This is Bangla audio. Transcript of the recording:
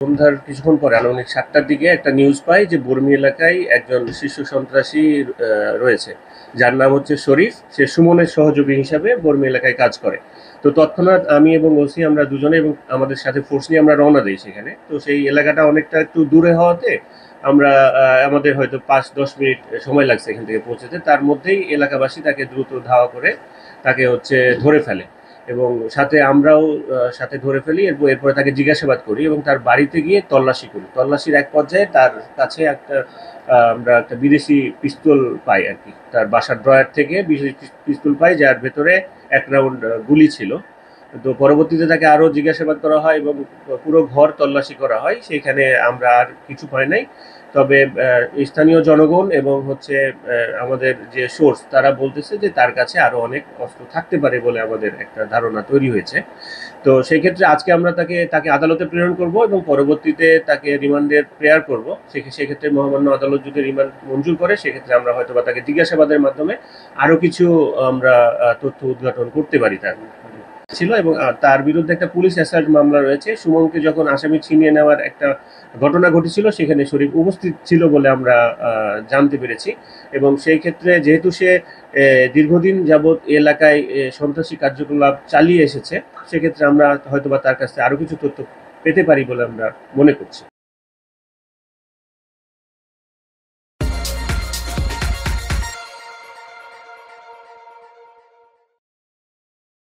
সন্ধ্যার কিছুক্ষণ পরে আনুমানিক ৭টার দিকে একটা নিউজ পাই যে বর্মি এলাকায় একজন শীর্ষ সন্ত্রাসী রয়েছে, যার নাম হচ্ছে শরীফ। সে সুমনের সহযোগী হিসাবে বর্মি এলাকায় কাজ করে। তো তৎক্ষণাৎ আমি এবং ওসি আমরা দুজনে এবং আমাদের সাথে ফোর্স নিয়ে আমরা রওনা দিই সেখানে। তো সেই এলাকাটা অনেকটা একটু দূরে হওয়াতে আমরা আমাদের হয়তো ৫-১০ মিনিট সময় লাগছে এখান থেকে পৌঁছতে। তার মধ্যেই এলাকাবাসী তাকে দ্রুত ধাওয়া করে তাকে হচ্ছে ধরে ফেলে এবং সাথে আমরাও সাথে ধরে ফেলি। এরপরে তাকে জিজ্ঞাসাবাদ করি এবং তার বাড়িতে গিয়ে তল্লাশি করি। তল্লাশির এক পর্যায়ে তার কাছে আমরা একটা বিদেশি পিস্তল পাই আর কি। তার বাসার ড্রয়ার থেকে বিদেশি পিস্তল পাই, যার ভেতরে ১ রাউন্ড গুলি ছিল। তো পরবর্তীতে তাকে আরও জিজ্ঞাসাবাদ করা হয় এবং পুরো ঘর তল্লাশি করা হয়। সেখানে আমরা আর কিছু পাই নাই। তবে স্থানীয় জনগণ এবং হচ্ছে আমাদের যে সোর্স তারা বলতেছে যে তার কাছে আরও অনেক অস্ত্র থাকতে পারে বলে আমাদের একটা ধারণা তৈরি হয়েছে। তো সেই ক্ষেত্রে আজকে আমরা তাকে আদালতে প্রেরণ করব এবং পরবর্তীতে তাকে রিমান্ডের প্রেয়ার করব। সেক্ষেত্রে মহামান্য আদালত যদি রিমান্ড মঞ্জুর করে সেক্ষেত্রে আমরা হয়তো বা তাকে জিজ্ঞাসাবাদের মাধ্যমে আরও কিছু আমরা তথ্য উদ্ঘাটন করতে পারি তার ছিল। এবং তার বিরুদ্ধে একটা পুলিশ অ্যাসাল্ট মামলা রয়েছে। সুমনকে যখন আসামি ছিনিয়ে নেওয়ার একটা ঘটনা ঘটেছিল সেখানে শরীফ উপস্থিত ছিল বলে আমরা জানতে পেরেছি। এবং সেই ক্ষেত্রে যেহেতু সে দীর্ঘদিন যাবৎ এলাকায় সন্ত্রাসী কার্যকলাপ চালিয়ে এসেছে, সেক্ষেত্রে আমরা হয়তোবা তার কাছ থেকে আরও কিছু তথ্য পেতে পারি বলে আমরা মনে করছি।